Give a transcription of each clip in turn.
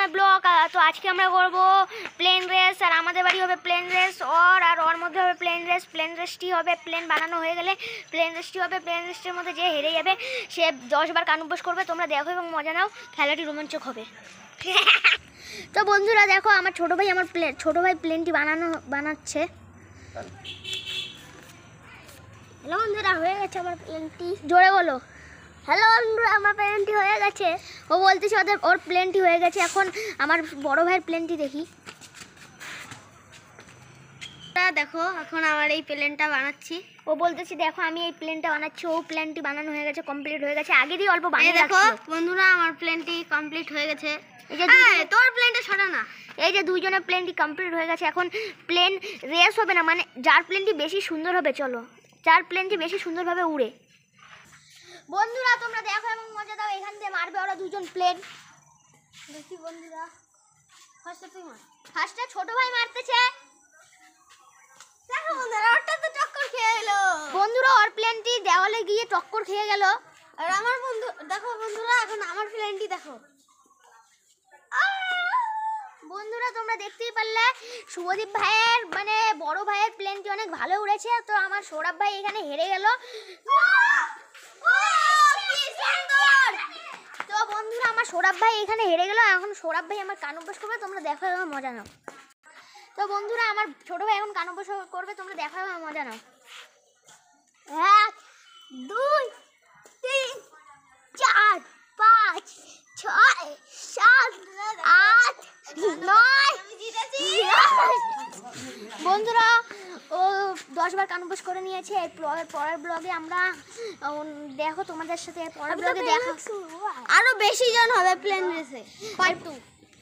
My blog. তো আজকে আমরা করব প্লেন রেস, আর আমাদের বাড়ি হবে প্লেন রেস, ওর মধ্যে হবে প্লেন রেস। প্লেন রেসটি হবে, প্লেন বানানো হয়ে গেলে প্লেন রেসটি হবে। প্লেন রেসটির মধ্যে যে হেরে যাবে সে 10 বার কান অভ্যাস করবে। তোমরা দেখো এবং মজা নাও, খেলাটি রোমাঞ্চক হবে। তো বন্ধুরা দেখো, আমার ছোট ভাই প্লেনটি বানাচ্ছে। হ্যালো বন্ধুরা, হয়ে গেছে আমার প্লেনটি। জোরে বলো, হ্যালো বন্ধুরা, আমার প্লেনটি হয়ে গেছে। ও বলতেছে ওর প্লেনটি হয়ে গেছে। এখন আমার বড় ভাইয়ের প্লেনটি দেখি। দেখো, এখন আমার এই প্লেনটা বানাচ্ছি। ও বলতেছি দেখো আমি এই প্লেনটা বানাচ্ছি। ও প্লেনটি বানানো হয়ে গেছে, কমপ্লিট হয়ে গেছে। আগেরই অল্প বানিয়ে দেখো বন্ধুরা, আমার প্লেনটি কমপ্লিট হয়ে গেছে। এই যে তোর প্লেনটা সরা না। এই যে দুইজনের প্লেনটি কমপ্লিট হয়ে গেছে। এখন প্লেন রেস হবে না, মানে যার প্লেনটি বেশি সুন্দর হবে, চলো যার প্লেনটি বেশি সুন্দরভাবে উড়ে। বন্ধুরা তোমরা দেখো এবং মজা দাও। এখান থেকে মারবে ওরা দুজন প্লেন। দেখি বন্ধুরা, ফার্স্টে ছোট ভাই মারতেছে। দেখো বন্ধুরা, ওটা তো টক্কর খেয়ে গেল। বন্ধুরা ওর প্লেনটি দেওয়ালে গিয়ে টক্কর খেয়ে গেল। আর আমার দেখো বন্ধুরা, এখন আমার প্লেনটি দেখো। বন্ধুরা তোমরা দেখতেই পারলে শুভদীপ ভাইয়ের মানে বড় ভাইয়ের প্লেনটি অনেক ভালো উড়েছে। তো আমার সৌরভ ভাই এখানে হেরে গেল। তো বন্ধুরা আমার সৌরভ ভাই এখানে হেরে গেল। এখন সৌরভ ভাই আমার কান অভ্যাস করবে, তোমরা দেখো এবং মজা নাও। তো বন্ধুরা আমার ছোট ভাই এখন কান অভ্যাস করবে, তোমরা দেখো এবং মজা নাও। 1 2 3 4 5 6 7 8 9। বন্ধুরা ও 10 বার কান অভ্যাস করে নিয়েছে। পরের ব্লগে আমরা দেখো তোমাদের সাথে পরের ব্লগে দেখা, আরো বেশি জন হবে প্লেন রেসে পার্ট 2।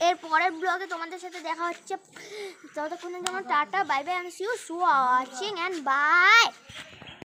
এর পরের ব্লগে তোমাদের সাথে দেখা হচ্ছে। ততক্ষণের জন্য ta ta, bye bye, and see you watching and by.